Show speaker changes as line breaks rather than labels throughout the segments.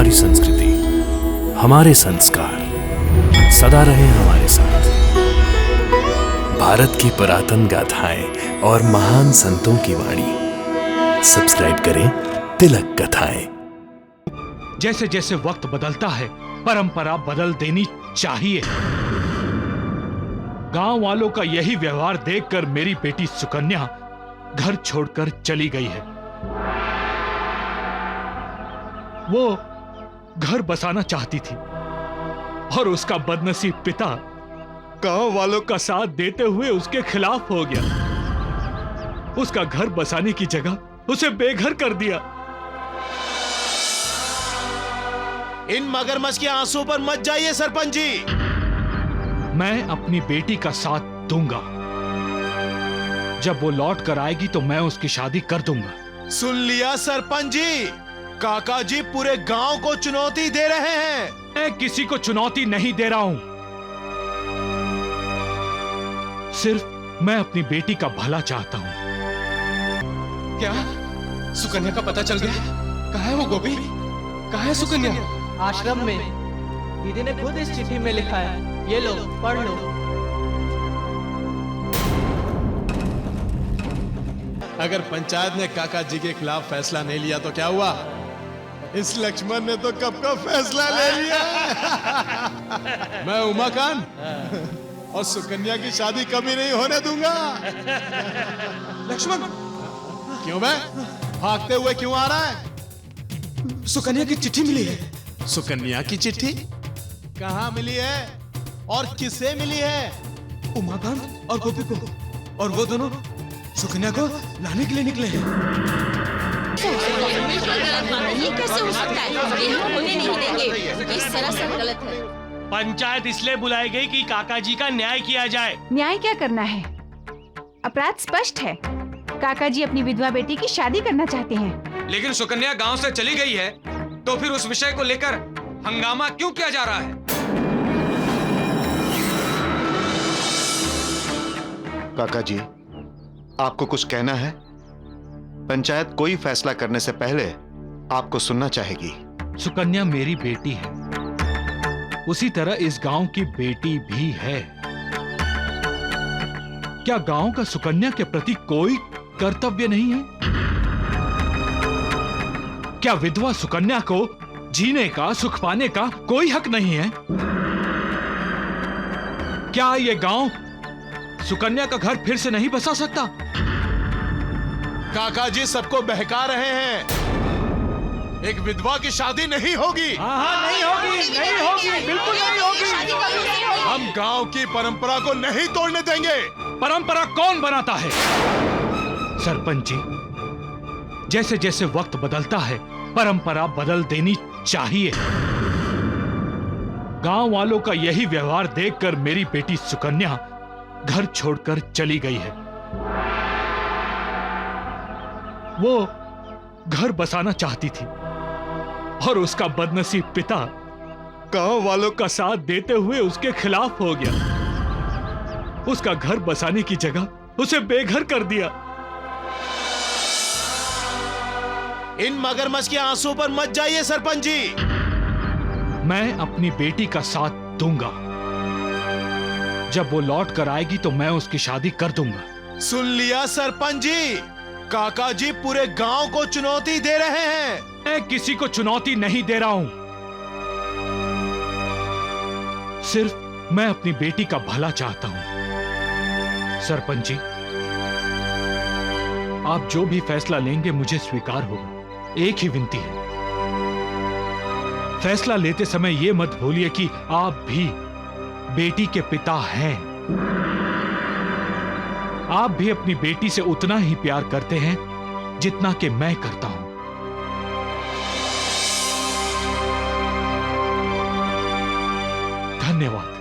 हमारी संस्कृति, हमारे संस्कार सदा रहे हमारे साथ। भारत की पुरातन गाथाएं और महान संतों की वाणी। सब्सक्राइब करें तिलक कथाएं।
जैसे जैसे वक्त बदलता है, परंपरा बदल देनी चाहिए। गांव वालों का यही व्यवहार देखकर मेरी बेटी सुकन्या घर छोड़कर चली गई है। वो घर बसाना चाहती थी और उसका बदनसीब पिता गांव वालों का साथ देते हुए उसके खिलाफ हो गया। उसका घर बसाने की जगह उसे बेघर कर दिया।
इन मगरमच्छ के आंसू पर मत जाइए सरपंच जी।
मैं अपनी बेटी का साथ दूंगा। जब वो लौट कर आएगी तो मैं उसकी शादी कर दूंगा।
सुन लिया सरपंच जी, काका जी पूरे गांव को चुनौती दे रहे हैं।
मैं किसी को चुनौती नहीं दे रहा हूं, सिर्फ मैं अपनी बेटी का भला चाहता हूं।
क्या सुकन्या का पता चल गया? कहाँ है वो गोपी? कहाँ है सुकन्या?
आश्रम में। दीदी ने खुद इस चिट्ठी में लिखा है, ये लो पढ़ लो।
अगर पंचायत ने काका जी के खिलाफ फैसला नहीं लिया तो क्या हुआ? इस लक्ष्मण ने तो कब का फैसला ले लिया। मैं उमाकांत और सुकन्या की शादी कभी नहीं होने दूंगा।
लक्ष्मण,
क्यों बे? भागते हुए क्यों आ रहा है?
सुकन्या की चिट्ठी मिली है।
सुकन्या की चिट्ठी कहाँ मिली है और किसे मिली है?
उमाकांत और गोपी को, और वो दोनों सुकन्या को लाने के लिए निकले हैं।
ये कैसे हो सकता है? ये हम होने नहीं देंगे। ये सरासर गलत है।
पंचायत इसलिए बुलाई गई कि काका जी का न्याय किया जाए।
न्याय क्या करना है? अपराध स्पष्ट है। काका जी अपनी विधवा बेटी की शादी करना चाहते हैं।
लेकिन सुकन्या गांव से चली गई है, तो फिर उस विषय को लेकर हंगामा क्यों किया जा रहा है?
काका जी, आपको कुछ कहना है? पंचायत कोई फैसला करने से पहले आपको सुनना चाहेगी।
सुकन्या मेरी बेटी है, उसी तरह इस गांव की बेटी भी है। क्या गांव का सुकन्या के प्रति कोई कर्तव्य नहीं है? क्या विधवा सुकन्या को जीने का, सुख पाने का कोई हक नहीं है? क्या यह गांव सुकन्या का घर फिर से नहीं बसा सकता?
काका जी सबको बहका रहे हैं। एक विधवा की शादी नहीं होगी।
नहीं होगी, नहीं होगी, बिल्कुल नहीं होगी।
हम गांव की परंपरा को नहीं तोड़ने देंगे।
परंपरा कौन बनाता है? सरपंच जी, जैसे जैसे वक्त बदलता है, परंपरा बदल देनी चाहिए। गांव वालों का यही व्यवहार देखकर मेरी बेटी सुकन्या घर छोड़कर चली गई है। वो घर बसाना चाहती थी और उसका बदनसीब पिता गांव वालों का साथ देते हुए उसके खिलाफ हो गया। उसका घर बसाने की जगह उसे बेघर कर दिया।
इन मगरमच्छ के आंसू पर मत जाइए सरपंच जी।
मैं अपनी बेटी का साथ दूंगा। जब वो लौट कर आएगी तो मैं उसकी शादी कर दूंगा।
सुन लिया सरपंच जी, काका जी पूरे गांव को चुनौती दे रहे हैं।
मैं किसी को चुनौती नहीं दे रहा हूं, सिर्फ मैं अपनी बेटी का भला चाहता हूं। सरपंच जी, आप जो भी फैसला लेंगे मुझे स्वीकार होगा। एक ही विनती है, फैसला लेते समय यह मत भूलिए कि आप भी बेटी के पिता हैं। आप भी अपनी बेटी से उतना ही प्यार करते हैं जितना कि मैं करता हूं। धन्यवाद।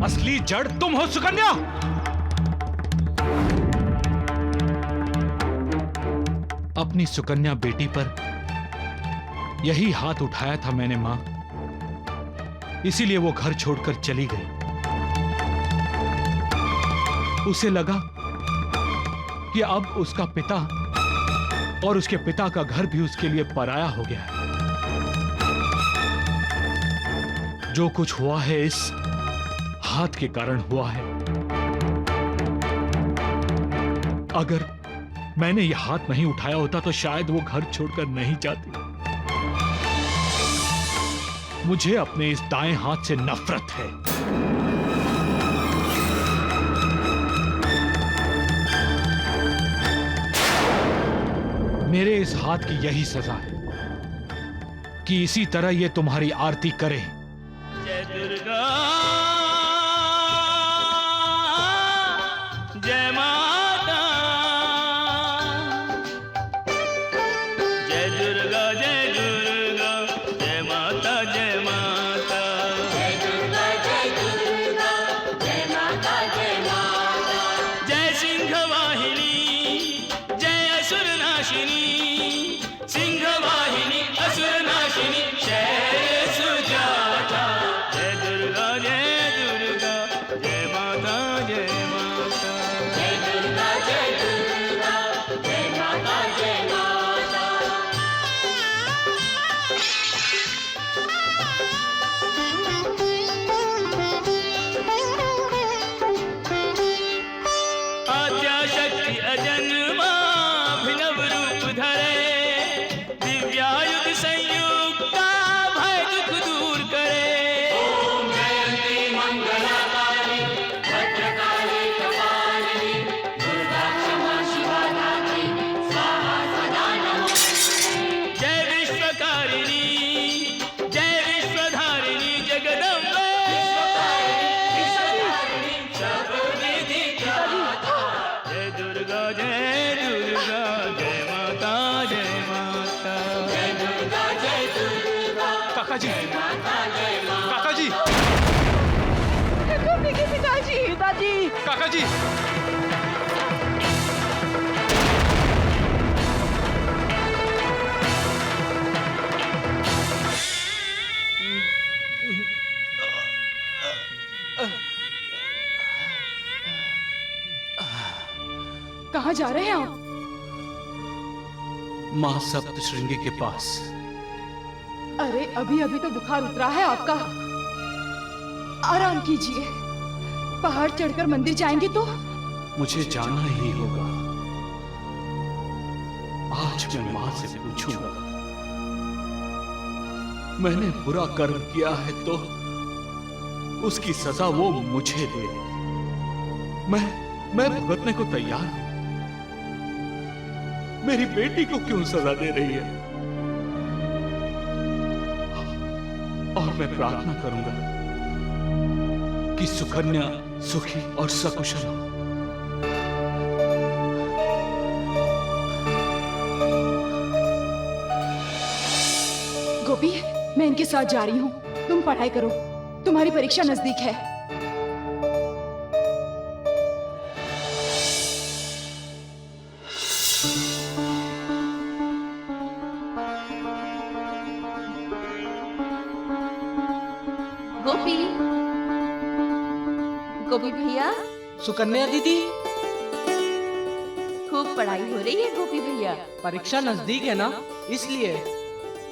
असली जड़ तुम हो सुकन्या। अपनी सुकन्या बेटी पर यही हाथ उठाया था मैंने मां, इसीलिए वो घर छोड़कर चली गई। उसे लगा कि अब उसका पिता और उसके पिता का घर भी उसके लिए पराया हो गया है। जो कुछ हुआ है इस हाथ के कारण हुआ है। अगर मैंने यह हाथ नहीं उठाया होता तो शायद वो घर छोड़कर नहीं जाती। मुझे अपने इस दाएं हाथ से नफरत है। मेरे इस हाथ की यही सजा है कि इसी तरह ये तुम्हारी आरती करे।
जय दुर्गा, जय माता, जय दुर्गा, जय दुर्गा, जय माता, जय माता, जय दुर्गा, जय दुर्गा, जय माता, जय माता, जय सिंह वाहिनी, जय असुर नाशिनी, सिंह वाहिनी, असुर नाशिनी, शैल सुजाता, जय दुर्गा, जय माता, जय माता, जय दुर्गा, जय दुर्गा, जय माता, जय माता। आद्याशक्ति अजन्मा अभिनव रूप धरे, दिव्यायुध संयुक्ता भय दुख दूर करे। ओम जयंती मंगलाकाली, भद्रकाली कपालिनी, दुर्गा क्षमा शिवा दात्री, स्वाहा सदा नमोस्तुते। जय विश्वकारिणी, जय विश्वधारिणी जगदम्बे, विश्वधारिणी सब विधि प्रदाता। जय दुर्गा, जय दुर्गा, जय माता, जय माता, जय दुर्गा, जय दुर्गा,
काका जी,
जय माता, जय माता।
काका जी,
गोपी के पिताजी, पिताजी।
काका जी।
कहाँ जा रहे हैं आप?
मां सप्त श्रृंगी के पास।
अरे अभी अभी तो बुखार उतरा है आपका। आराम कीजिए। पहाड़ चढ़कर मंदिर जाएंगे तो?
मुझे जाना ही होगा। आज मैं मां से पूछूंगा। मैंने बुरा कर्म किया है तो उसकी सजा वो मुझे दे। मैं भुगतने को तैयार हूं। मेरी बेटी को क्यों सजा दे रही है? और मैं प्रार्थना करूंगा कि सुकन्या सुखी और सकुशल हो।
गोपी, मैं इनके साथ जा रही हूँ। तुम पढ़ाई करो, तुम्हारी परीक्षा नजदीक है।
गोपी, गोपी भैया,
सुकन्या दीदी,
खूब पढ़ाई हो रही है गोपी भैया।
परीक्षा नजदीक है ना, इसलिए।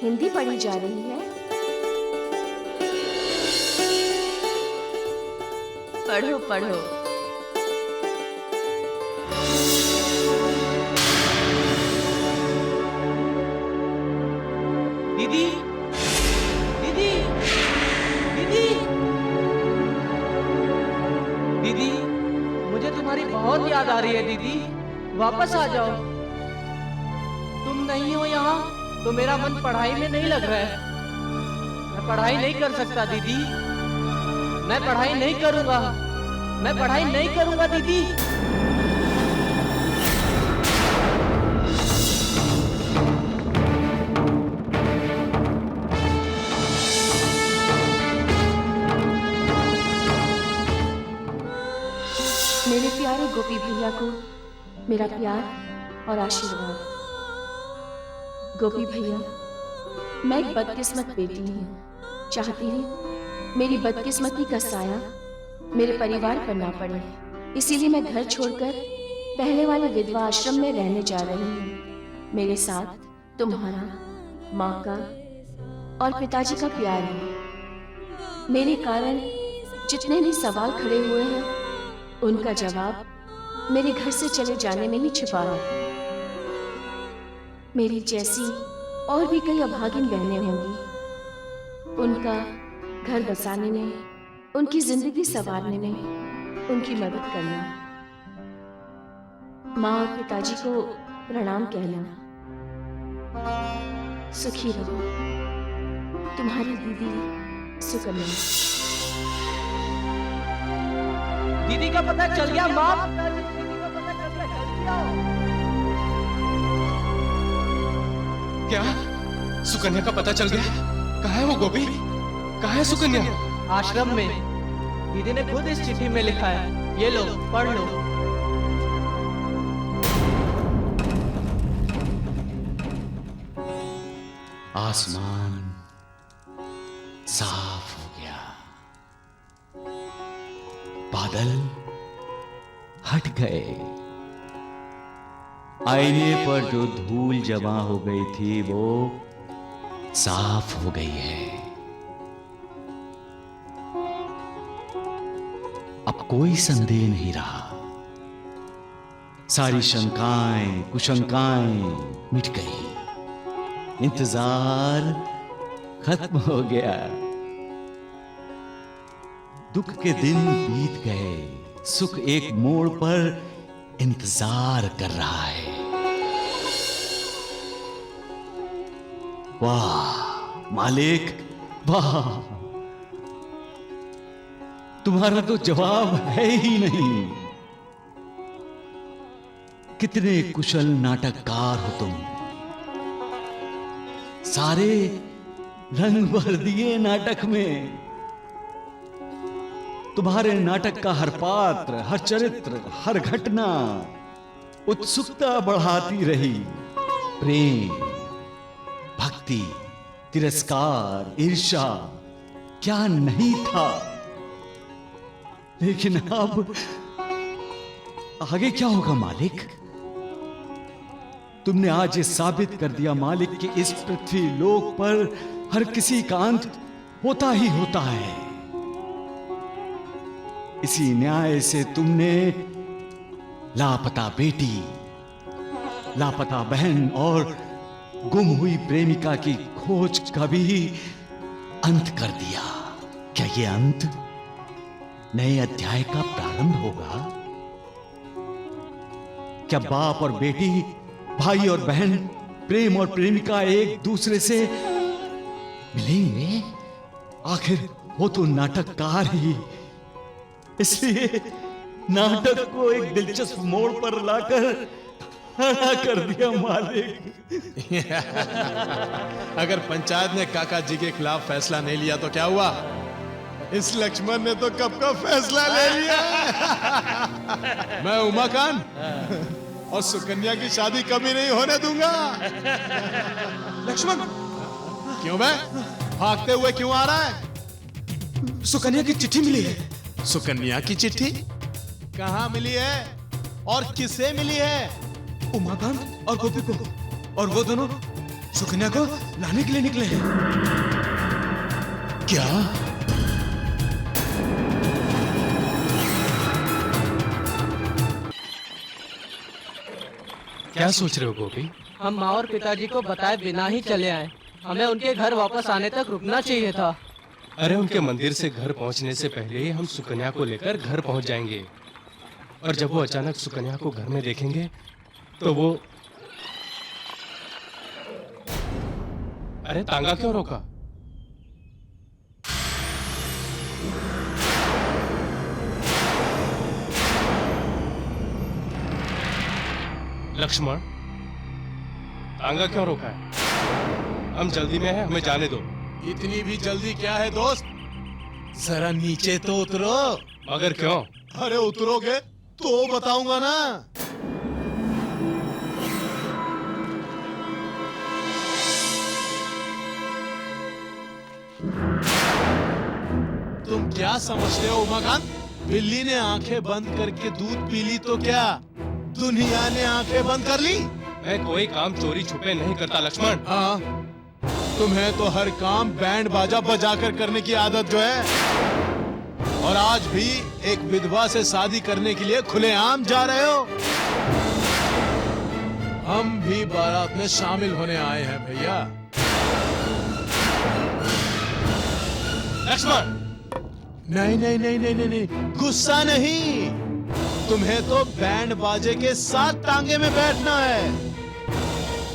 हिंदी पढ़ी जा रही है। पढ़ो पढ़ो।
दीदी, दीदी, दीदी, दीदी, मुझे तुम्हारी बहुत याद आ रही है दीदी। वापस आ जाओ। तुम नहीं हो यहाँ तो मेरा मन पढ़ाई में नहीं लग रहा है। मैं पढ़ाई नहीं कर सकता दीदी। मैं पढ़ाई नहीं करूंगा। मैं पढ़ाई नहीं करूंगा दीदी।
मेरे प्यारे गोपी भैया को मेरा प्यार और आशीर्वाद। गोपी भैया, मैं एक बदकिस्मत बेटी हूँ। चाहती हूँ मेरी बदकिस्मती का साया मेरे परिवार पर ना पड़े। इसीलिए मैं घर छोड़कर पहले वाले विधवा आश्रम में रहने जा रही हूँ। मेरे साथ तुम्हारा, माँ का और पिताजी का प्यार है। मेरे कारण जितने भी सवाल खड़े हुए हैं, उनका जवाब मेरे घर से चले जाने में ही छिपा है। मेरी जैसी और भी कई अभागिन बहनें होंगी। उनका घर बसाने में, उनकी जिंदगी संवारने में उनकी मदद करना। माँ और पिताजी को प्रणाम कहना। सुखी रहो, तुम्हारी दीदी सुकन्या।
दीदी का पता चल गया माँ? दीदी का पता चल गया, जल्दी आओ।
क्या सुकन्या का पता चल गया? कहाँ है वो गोपी? कहाँ है सुकन्या?
आश्रम में। दीदी ने खुद इस चिट्ठी में लिखा है, ये लो पढ़ लो।
आसमान साफ हो गया, बादल हट गए, आईने पर जो धूल जमा हो गई थी वो साफ हो गई है। अब कोई संदेह नहीं रहा, सारी शंकाएं कुशंकाएं मिट गई, इंतजार खत्म हो गया। दुख के दिन बीत गए, सुख एक मोड़ पर इंतजार कर रहा है। वाह मालिक, वाह, तुम्हारा तो जवाब है ही नहीं। कितने कुशल नाटककार हो तुम, सारे रंग भर दिए नाटक में। तुम्हारे नाटक का हर पात्र, हर चरित्र, हर घटना उत्सुकता बढ़ाती रही। प्रेम, भक्ति, तिरस्कार, ईर्ष्या, क्या नहीं था। लेकिन अब आगे क्या होगा मालिक? तुमने आज ये साबित कर दिया मालिक कि इस पृथ्वी लोक पर हर किसी का अंत होता ही होता है। इसी न्याय से तुमने लापता बेटी, लापता बहन और गुम हुई प्रेमिका की खोज का भी अंत कर दिया। क्या ये अंत नए अध्याय का प्रारंभ होगा? क्या बाप और बेटी, भाई और बहन, प्रेम और प्रेमिका एक दूसरे से मिलेंगे? आखिर वो तो नाटककार ही, इसलिए नाटक को एक दिलचस्प मोड़ पर लाकर खड़ा कर दिया मालिक।
अगर पंचायत ने काका जी के खिलाफ फैसला नहीं लिया तो क्या हुआ? इस लक्ष्मण ने तो कब का फैसला ले लिया। मैं उमाकांत और सुकन्या की शादी कभी नहीं होने दूंगा।
लक्ष्मण,
क्यों बे? भागते हुए क्यों आ रहा है?
सुकन्या की चिट्ठी मिली है।
सुकन्या की चिट्ठी कहाँ मिली है और किसे मिली है?
उमाकांत और गोपी को, और वो दोनों सुकन्या को लाने के लिए निकले हैं।
क्या?
क्या सोच रहे हो गोपी?
हम माँ और पिताजी को बताए बिना ही चले आए। हमें उनके घर वापस आने तक रुकना चाहिए था।
अरे उनके मंदिर से घर पहुंचने से पहले ही हम सुकन्या को लेकर घर पहुंच जाएंगे, और जब वो अचानक सुकन्या को घर में देखेंगे तो वो... अरे तांगा क्यों रोका? लक्ष्मण, तांगा क्यों रोका है? हम जल्दी में हैं, हमें जाने दो।
इतनी भी जल्दी क्या है दोस्त? जरा नीचे तो उतरो।
मगर क्यों?
अरे उतरोगे तो बताऊंगा ना। तुम क्या समझते हो उमाकांत? बिल्ली ने आंखें बंद करके दूध पी ली तो क्या दुनिया ने आंखें बंद कर ली?
मैं कोई काम चोरी छुपे नहीं करता लक्ष्मण।
हाँ, तुम्हें तो हर काम बैंड बाजा बजाकर करने की आदत जो है, और आज भी एक विधवा से शादी करने के लिए खुलेआम जा रहे हो। हम भी बारात में शामिल होने आए हैं भैया।
लक्ष्मण!
नहीं नहीं नहीं नहीं नहीं नहीं, गुस्सा नहीं। तुम्हें तो बैंड बाजे के साथ टांगे में बैठना है।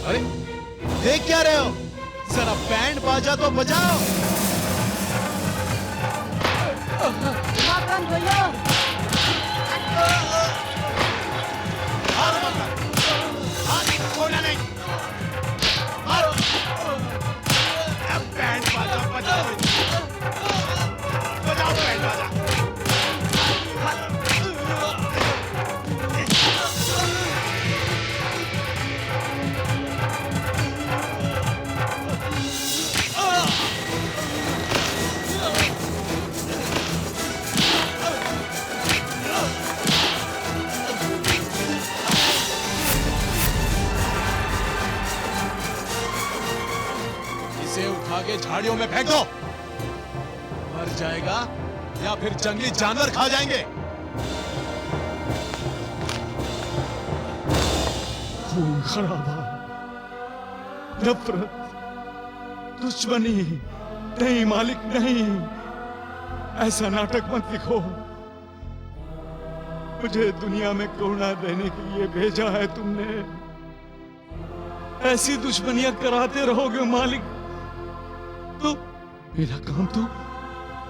अरे देख क्या रहे हो, जरा बैंड बाजा तो बजाओ।
उमाकांत भैया!
बैंड बाजा बजाओ, बजाओ बैंड बाजा। उठा के झाड़ियों में फेंक दो, मर जाएगा या फिर जंगली जानवर खा जाएंगे।
खून खराबा, नफरत, दुश्मनी, नहीं मालिक नहीं, ऐसा नाटक मत लिखो। मुझे दुनिया में करुणा देने के लिए भेजा है तुमने। ऐसी दुश्मनियां कराते रहोगे मालिक तो मेरा काम तो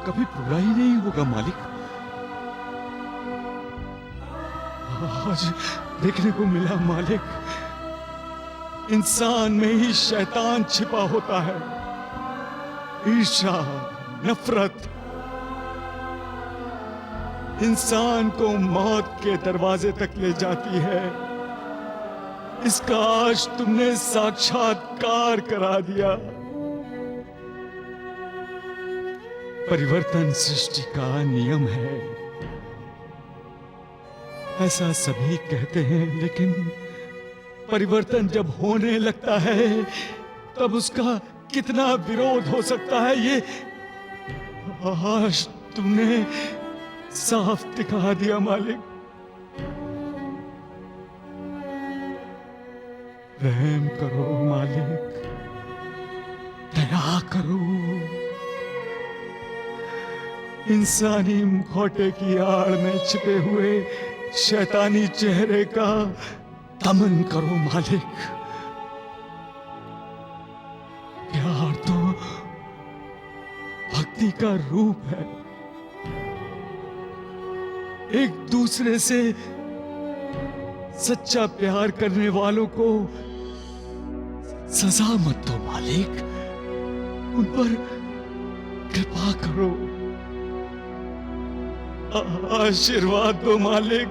कभी पूरा ही नहीं होगा मालिक। आज देखने को मिला मालिक, इंसान में ही शैतान छिपा होता है। ईर्ष्या, नफरत इंसान को मौत के दरवाजे तक ले जाती है। इसका आज तुमने साक्षात्कार करा दिया। परिवर्तन सृष्टि का नियम है, ऐसा सभी कहते हैं, लेकिन परिवर्तन जब होने लगता है तब उसका कितना विरोध हो सकता है, ये आज तुमने साफ दिखा दिया मालिक। रहम करो मालिक, दया करो। इंसानी मुखौटे की आड़ में छिपे हुए शैतानी चेहरे का दमन करो मालिक। प्यार तो भक्ति का रूप है। एक दूसरे से सच्चा प्यार करने वालों को सजा मत दो मालिक, उन पर कृपा करो। आशीर्वाद दो मालिक,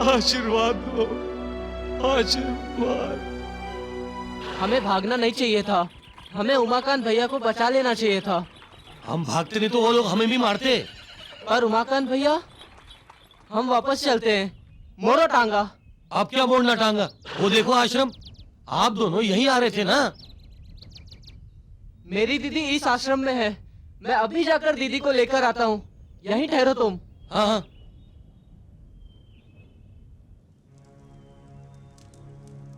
आशीर्वाद दो, आशीर्वाद।
हमें भागना नहीं चाहिए था, हमें उमाकांत भैया को बचा लेना चाहिए था।
हम भागते नहीं तो वो लोग हमें भी मारते।
पर उमाकांत भैया, हम वापस चलते हैं। मोड़ो टांगा।
आप क्या मोड़ना टांगा? वो देखो आश्रम, आप दोनों यहीं आ रहे थे ना?
मेरी दीदी इस आश्रम में है, मैं अभी जाकर दीदी को लेकर आता हूँ। यहीं ठहरो तुम।
हाँ हाँ।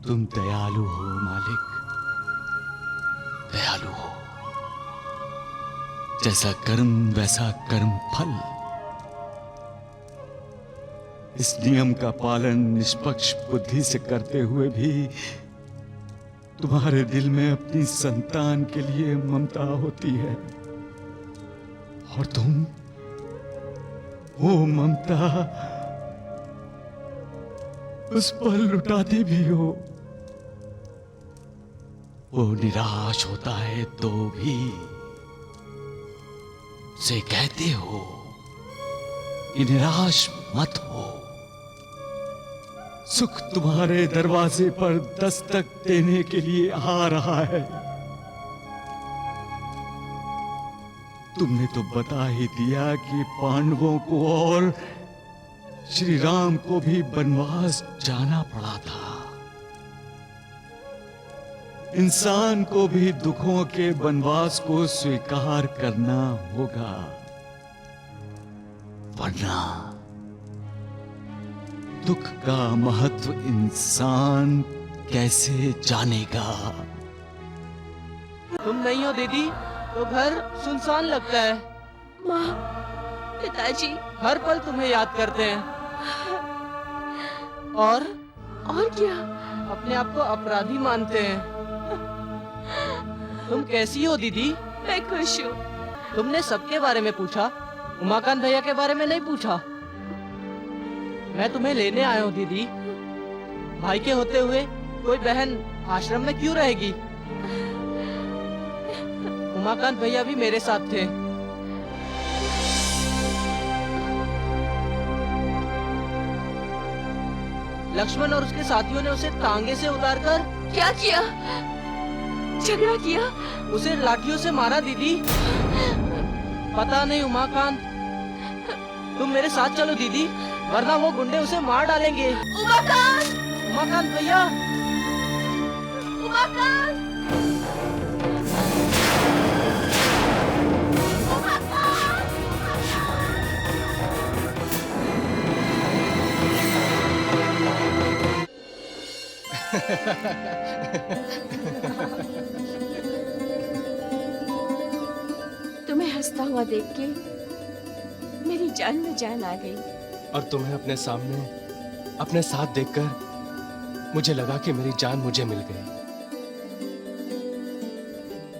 तुम दयालु हो मालिक, दयालु हो। जैसा कर्म वैसा कर्म फल। इस नियम का पालन निष्पक्ष बुद्धि से करते हुए भी तुम्हारे दिल में अपनी संतान के लिए ममता होती है, और तुम वो ममता उस पर लुटाते भी हो। वो निराश होता है तो भी उसे कहते हो कि निराश मत हो, सुख तुम्हारे दरवाजे पर दस्तक देने के लिए आ रहा है। तुमने तो बता ही दिया कि पांडवों को और श्री राम को भी वनवास जाना पड़ा था। इंसान को भी दुखों के वनवास को स्वीकार करना होगा, वरना दुख का महत्व इंसान कैसे जानेगा।
तुम नहीं हो दीदी तो घर सुनसान लगता है।
माँ, पिताजी
हर पल तुम्हें याद करते हैं। और
क्या?
अपने आप को अपराधी मानते हैं। तुम कैसी हो दीदी?
मैं खुश हूँ।
तुमने सबके बारे में पूछा, उमाकांत भैया के बारे में नहीं पूछा। मैं तुम्हें लेने आया हूँ दीदी। भाई के होते हुए कोई बहन आश्रम में क्यों रहेगी? उमाकांत भैया भी मेरे साथ थे। लक्ष्मण और उसके साथियों ने उसे तांगे से उतारकर
क्या किया? झगड़ा किया?
उसे लाठियों से मारा दीदी। पता नहीं उमाकांत, तुम मेरे साथ चलो दीदी, वरना वो गुंडे उसे मार डालेंगे।
उमाकांत!
उमाकांत भैया!
उमाकांत! तुम्हें हंसता हुआ देख के मेरी जान में जान आ गई।
और तुम्हें अपने सामने अपने साथ देखकर मुझे लगा कि मेरी जान मुझे मिल गई।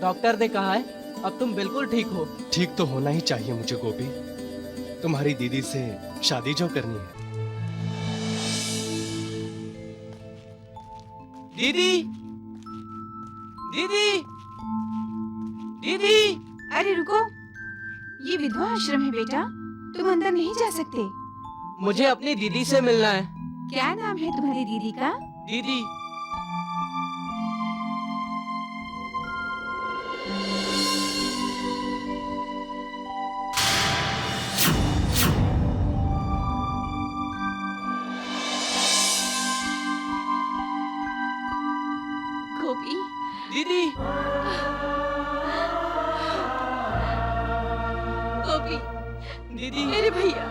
डॉक्टर ने कहा है अब तुम बिल्कुल ठीक हो।
ठीक तो होना ही चाहिए मुझे गोपी। तुम्हारी दीदी से शादी जो करनी है।
दीदी! दीदी! दीदी!
अरे रुको, ये विधवा आश्रम है बेटा, तुम अंदर नहीं जा सकते।
मुझे अपनी दीदी से मिलना है।
क्या नाम है तुम्हारी दीदी का?
दीदी।
गोपी।
दीदी।
गोपी।
दीदी।
मेरे भैया।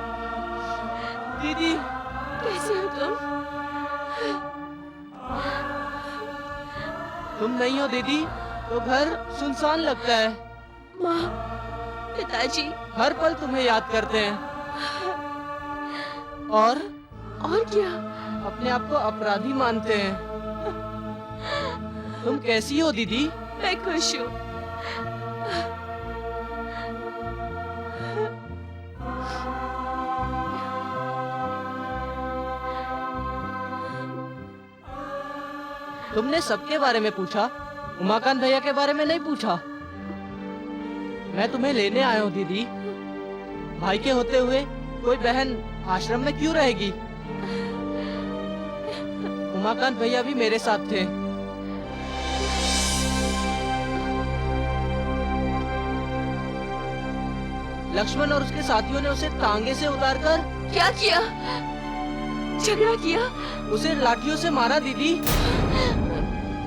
दीदी।
कैसे हो तुम?
तुम नहीं हो दीदी तो घर सुनसान लगता है।
माँ, पिताजी
हर पल तुम्हें याद करते हैं। और
क्या?
अपने आप को अपराधी मानते हैं। तुम कैसी हो दीदी?
मैं खुश हूँ।
तुमने सबके बारे में पूछा, उमाकांत भैया के बारे में नहीं पूछा। मैं तुम्हें लेने आया हूँ दीदी। भाई के होते हुए कोई बहन आश्रम में क्यों रहेगी? उमाकांत भैया भी मेरे साथ थे। लक्ष्मण और उसके साथियों ने उसे तांगे से उतारकर
क्या किया? झगड़ा किया?
उसे लाठियों से मारा दीदी।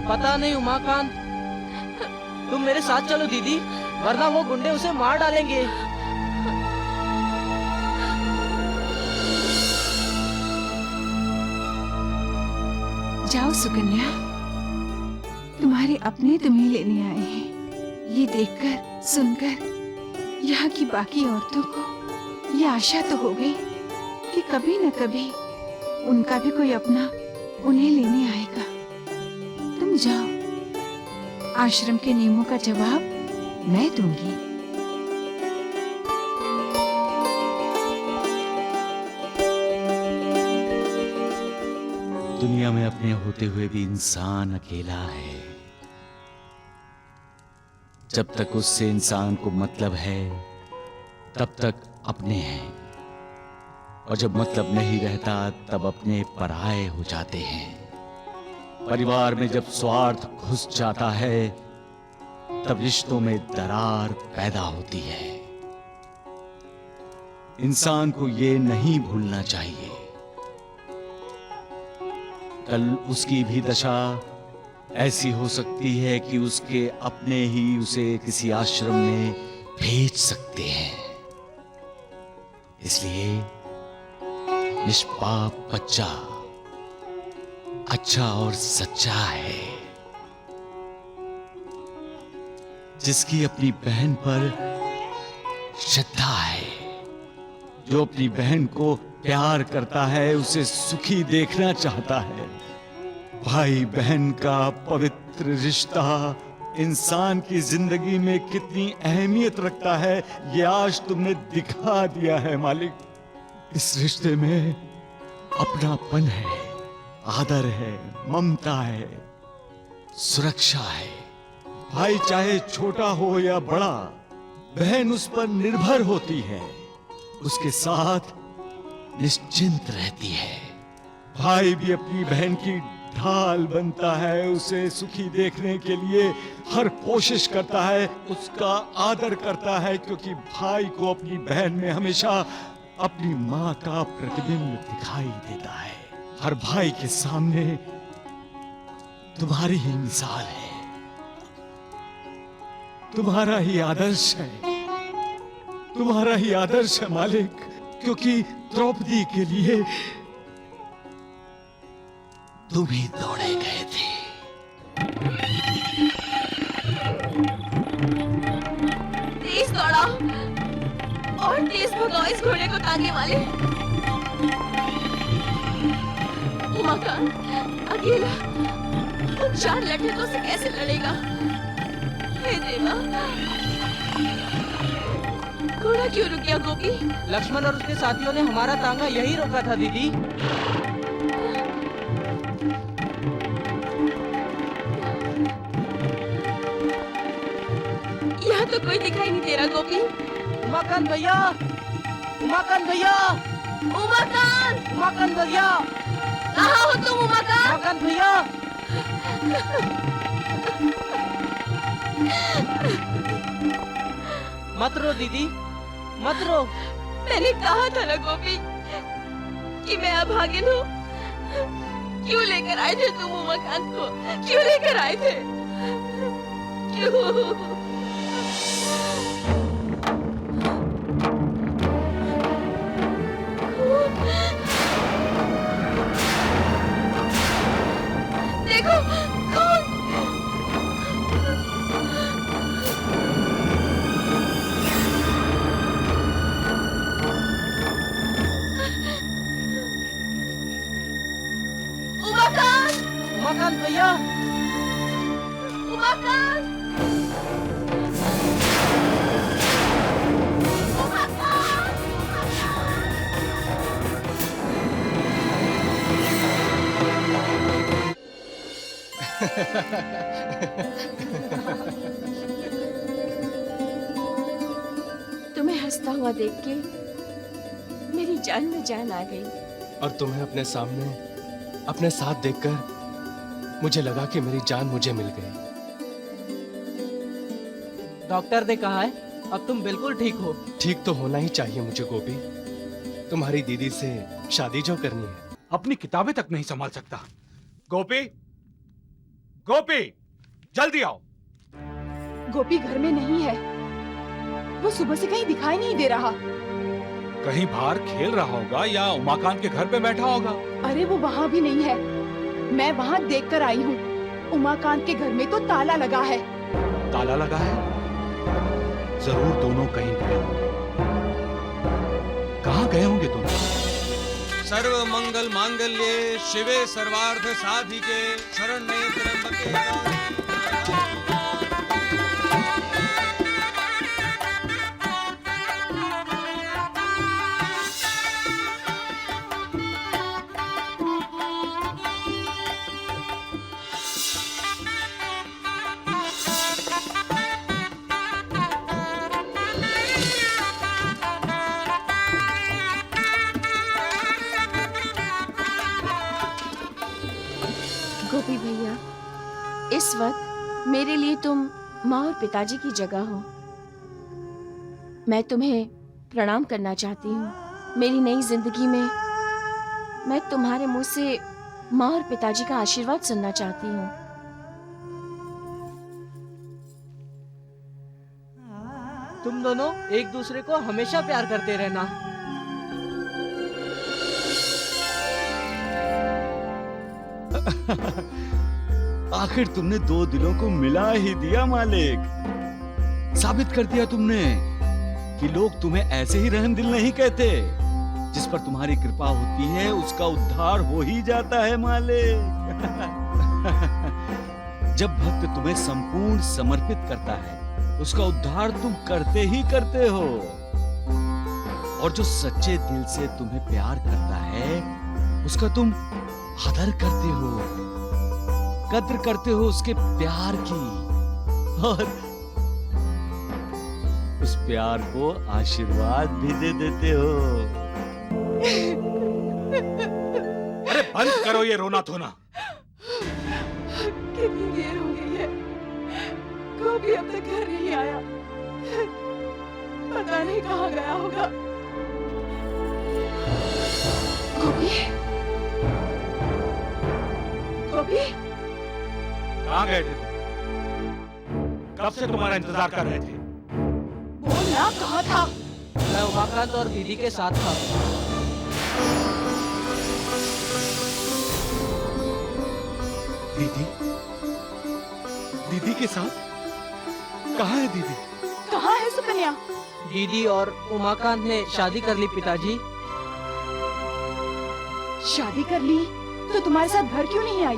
पता नहीं उमाकांत, तुम मेरे साथ चलो दीदी, वरना वो गुंडे उसे मार डालेंगे।
जाओ सुकन्या, तुम्हारे अपने तुम्हें लेने आए हैं। ये देखकर सुनकर यहाँ की बाकी औरतों को ये आशा तो हो गई कि कभी न कभी उनका भी कोई अपना उन्हें लेने आएगा। तुम जाओ, आश्रम के नियमों का जवाब मैं दूंगी।
दुनिया में अपने होते हुए भी इंसान अकेला है। जब तक उससे इंसान को मतलब है तब तक अपने हैं, और जब मतलब नहीं रहता तब अपने पराये हो जाते हैं। परिवार में जब स्वार्थ घुस जाता है तब रिश्तों में दरार पैदा होती है। इंसान को ये नहीं भूलना चाहिए, कल उसकी भी दशा ऐसी हो सकती है कि उसके अपने ही उसे किसी आश्रम में भेज सकते हैं। इसलिए निष्पाप बच्चा अच्छा और सच्चा है। जिसकी अपनी बहन पर श्रद्धा है, जो अपनी बहन को प्यार करता है, उसे सुखी देखना चाहता है। भाई बहन का पवित्र रिश्ता इंसान की जिंदगी में कितनी अहमियत रखता है, ये आज तुमने दिखा दिया है मालिक। इस रिश्ते में अपनापन है, आदर है, ममता है, सुरक्षा है। भाई चाहे छोटा हो या बड़ा, बहन उस पर निर्भर होती है, उसके साथ निश्चिंत रहती है। भाई भी अपनी बहन की ढाल बनता है, उसे सुखी देखने के लिए हर कोशिश करता है, उसका आदर करता है, क्योंकि भाई को अपनी बहन में हमेशा अपनी मां का प्रतिबिंब दिखाई देता है। हर भाई के सामने तुम्हारी ही मिसाल है, तुम्हारा ही आदर्श है, तुम्हारा ही आदर्श है मालिक। क्योंकि द्रौपदी के लिए तुम ही दौड़े गए थे।
तेज दौड़ा और तेज भगाओ इस घोड़े को तांगे वाले। उमाकांत अकेला उन 4 लठेतों से कैसे लड़ेगा? हे देवा, घोड़ा क्यों रुक गया गोपी?
लक्ष्मण और उसके साथियों ने हमारा तांगा यही रोका था दीदी।
यहाँ तो कोई दिखाई नहीं दे रहा गोपी।
उमाकांत भैया, उमाकांत भैया,
उमाकांत,
उमाकांत भैया,
कहाँ हो तुम उमाकांत?
उमाकांत भैया। मत रो दीदी, मत रो।
मैंने कहा था ना गोपी कि मैं अभागिन हूँ। क्यों लेकर आए थे तुम उमाकांत को? क्यों लेकर आए थे? क्यों? देखो कौन?
उमाकांत भैया,
उमाकांत, तुम्हें हंसता हुआ देख के मेरी जान में जान आ गई।
और तुम्हें अपने सामने अपने साथ देखकर मुझे लगा कि मेरी जान मुझे मिल गई।
डॉक्टर ने कहा है अब तुम बिल्कुल ठीक हो।
ठीक तो होना ही चाहिए मुझे गोपी। तुम्हारी दीदी से शादी जो करनी है।
अपनी किताबें तक नहीं संभाल सकता। गोपी, गोपी, जल्दी आओ।
गोपी घर में नहीं है, वो सुबह से कहीं दिखाई नहीं दे रहा।
कहीं बाहर खेल रहा होगा या उमाकांत के घर पे बैठा होगा।
अरे वो वहाँ भी नहीं है, मैं वहाँ देख कर आई हूँ। उमाकांत के घर में तो ताला लगा है।
ताला लगा है? जरूर दोनों कहीं गए होंगे। कहाँ गए होंगे दोनों?
सर्व मंगल मांगल्ये शिवे सर्वार्थ साधिके शरण्ये त्र्यंबके।
गोपी भैया, इस वक्त मेरे लिए तुम माँ और पिताजी की जगह हो। मैं तुम्हें प्रणाम करना चाहती हूँ। मेरी नई जिंदगी में मैं तुम्हारे मुंह से माँ और पिताजी का आशीर्वाद सुनना चाहती हूँ।
तुम दोनों एक दूसरे को हमेशा प्यार करते रहना।
आखिर तुमने दो दिलों को मिला ही दिया मालिक। साबित कर दिया तुमने कि लोग तुम्हें ऐसे ही रहम दिल नहीं कहते। जिस पर तुम्हारी कृपा होती है उसका उद्धार हो ही जाता है मालिक। जब भक्त तुम्हें संपूर्ण समर्पित करता है उसका उद्धार तुम करते ही करते हो। और जो सच्चे दिल से तुम्हें प्यार करता है उसका तुम आदर करते हो, कद्र करते हो उसके प्यार की, और उस प्यार को आशीर्वाद भी दे देते हो।
अरे बंद करो ये रोना धोना।
कितनी देर हो गई है, गोपी अब तक घर नहीं आया। पता नहीं कहाँ गया होगा। गोपी, गोपी,
कहाँ गए थे तुम? कब से तुम्हारा इंतजार कर रहे थे?
बोलना कहाँ था?
मैं उमाकांत और दीदी के साथ था।
दीदी? दीदी के साथ? कहाँ है दीदी?
कहाँ है सुकन्या?
दीदी और उमाकांत ने शादी कर ली पिताजी।
शादी कर ली तो तुम्हारे साथ घर क्यों नहीं आई?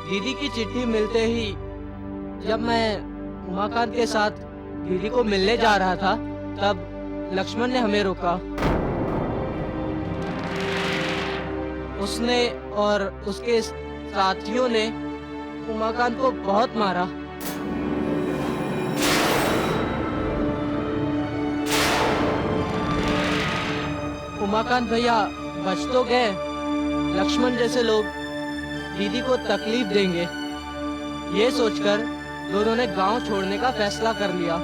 दीदी की चिट्ठी मिलते ही जब मैं उमाकांत के साथ दीदी को मिलने जा रहा था तब लक्ष्मण ने हमें रोका। उसने और उसके साथियों ने उमाकांत को बहुत मारा। उमाकांत भैया बच तो गए, लक्ष्मण जैसे लोग दीदी को तकलीफ देंगे ये सोचकर दोनों ने गांव छोड़ने का फैसला कर लिया।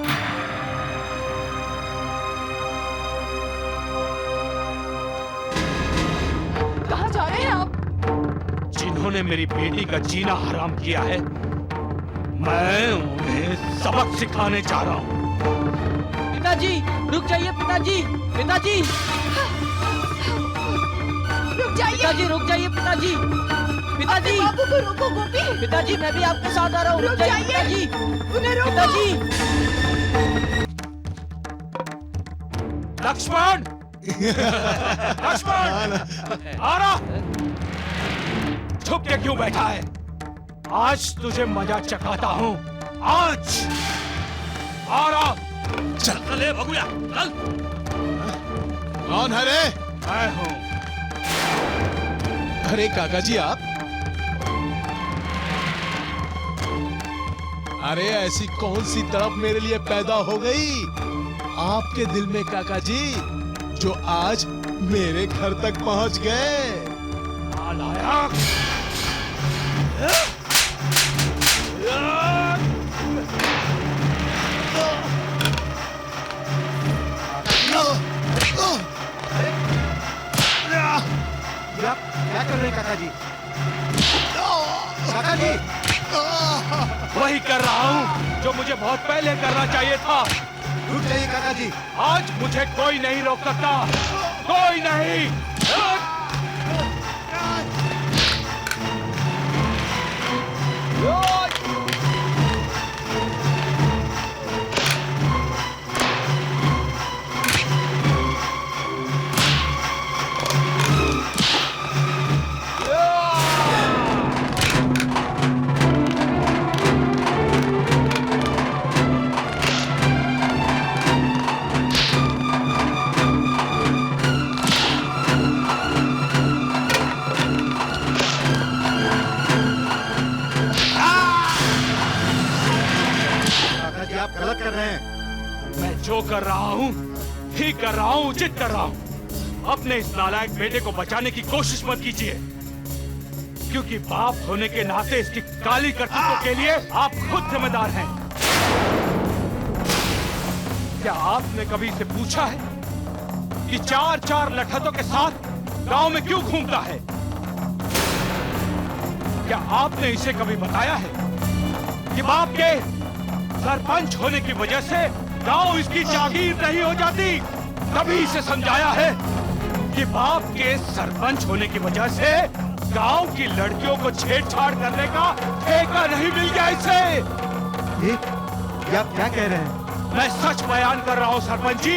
कहाँ जा रहे हैं आप?
जिन्होंने मेरी बेटी का जीना हराम किया है मैं उन्हें सबक सिखाने जा रहा हूँ।
पिताजी रुक जाइए, पिताजी, पिताजी,
रुक जाइए,
पिताजी रुक जाइए, पिताजी, पिताजी,
बाबू को रोको गोपी।
पिताजी मैं भी आपके साथ आ रहा हूँ।
रुक जाइए,
पिताजी,
उन्हें रोको।
पिताजी।
लक्ष्मण! लक्ष्मण! आ रहा! छुप के क्यों बैठा है? आज तुझे मजा चखाता हूँ। आज आ रहा!
चल
ले बबुया, चल।
कौन है रे?
मैं हूँ।
अरे काका जी आप? अरे ऐसी कौन सी तड़प मेरे लिए पैदा हो गई आपके दिल में काका जी जो आज मेरे घर तक पहुंच गए?
नालायक!
क्या कर रहे हैं काका जी? काका जी!
वही कर रहा हूँ जो मुझे बहुत पहले करना चाहिए था।
रुक जाइए काका जी।
आज मुझे कोई नहीं रोक सकता, कोई नहीं।
आप गलत कर रहे हैं।
मैं जो कर रहा हूँ ठीक कर रहा हूँ, उचित कर रहा हूँ। अपने इस नालायक बेटे को बचाने की कोशिश मत कीजिए, क्योंकि बाप होने के नाते इसकी काली करतूतों के लिए आप खुद जिम्मेदार हैं। क्या आपने कभी इसे पूछा है कि 4-4 लठतों के साथ गांव में क्यों घूमता है? क्या आपने इसे कभी बताया है कि बाप के सरपंच होने की वजह से गांव इसकी जागीर नहीं हो जाती? कभी इसे समझाया है कि बाप के सरपंच होने की वजह से गांव की लड़कियों को छेड़छाड़ करने का ठेका नहीं मिल गया इसे?
ये आप क्या कह रहे हैं?
मैं सच बयान कर रहा हूं सरपंच जी,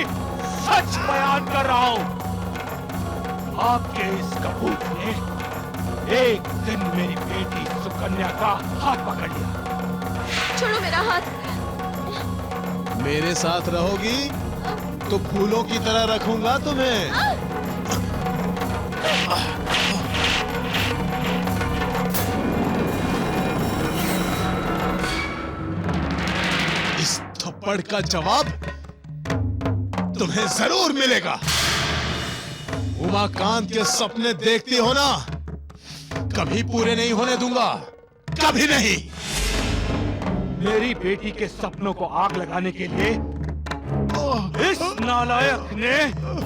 सच बयान कर रहा हूं। आपके इस कपूत ने एक दिन मेरी बेटी सुकन्या का हाथ पकड़ लिया।
छोड़ो मेरा हाथ।
मेरे साथ रहोगी तो फूलों की तरह रखूंगा तुम्हें। इस थप्पड़ का जवाब तुम्हें जरूर मिलेगा। उमाकांत के सपने देखती हो ना, कभी पूरे नहीं होने दूंगा, कभी नहीं।
मेरी बेटी के सपनों को आग लगाने के लिए इस नालायक ने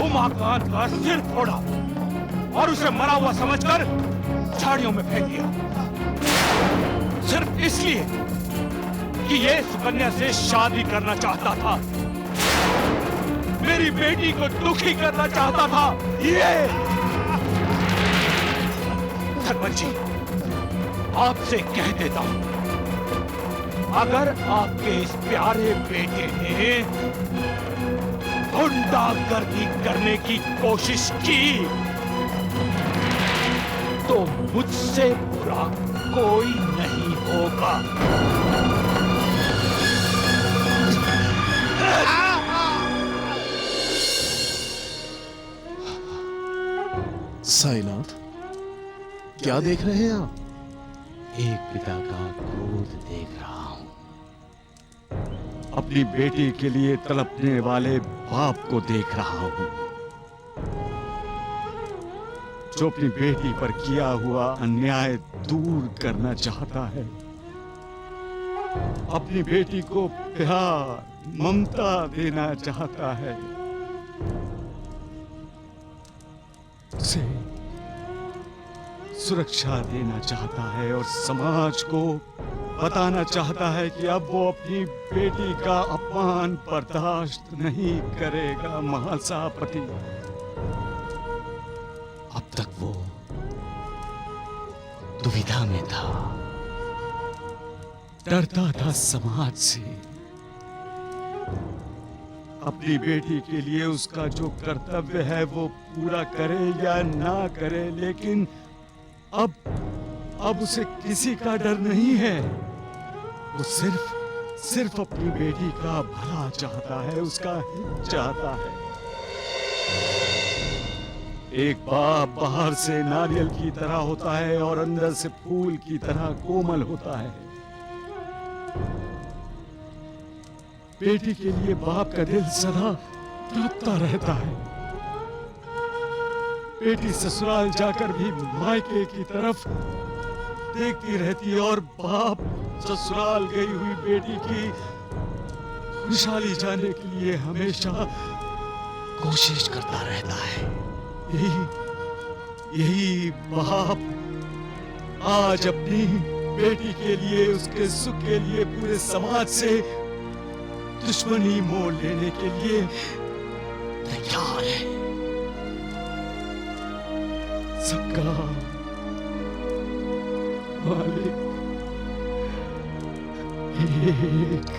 उमाकांत का सिर फोड़ा और उसे मरा हुआ समझकर झाड़ियों में फेंक दिया, सिर्फ इसलिए कि ये सुकन्या से शादी करना चाहता था, मेरी बेटी को दुखी करना चाहता था। ये सरपंच जी, आपसे कह देता हूं, अगर आपके इस प्यारे बेटे ने गुंडागर्दी करने की कोशिश की तो मुझसे बुरा कोई नहीं होगा।
साईनाथ, क्या देख रहे हैं आप?
एक पिता का क्रोध देख रहा हूं। अपनी बेटी के लिए तड़पने वाले बाप को देख रहा हूं, जो अपनी बेटी पर किया हुआ अन्याय दूर करना चाहता है, अपनी बेटी को प्यार ममता देना चाहता है, उसे सुरक्षा देना चाहता है और समाज को बताना चाहता है कि अब वो अपनी बेटी का अपमान बर्दाश्त नहीं करेगा। महासापति, अब तक वो दुविधा में था, डरता था समाज से। अपनी बेटी के लिए उसका जो कर्तव्य है वो पूरा करे या ना करे, लेकिन अब उसे किसी का डर नहीं है। वो सिर्फ अपनी बेटी का भला चाहता है, उसका हित चाहता है। एक बाप बाहर से नारियल की तरह होता है और अंदर से फूल की तरह कोमल होता है। बेटी के लिए बाप का दिल सदा तड़पता रहता है। बेटी ससुराल जाकर भी मायके की तरफ देखती रहती है और बाप ससुराल गई हुई बेटी की खुशहाली जाने के लिए हमेशा कोशिश करता रहता है। यही बाप आज अपनी बेटी के लिए, उसके सुख के लिए पूरे समाज से दुश्मनी मोल लेने के लिए तैयार है। सबका मालिक एक।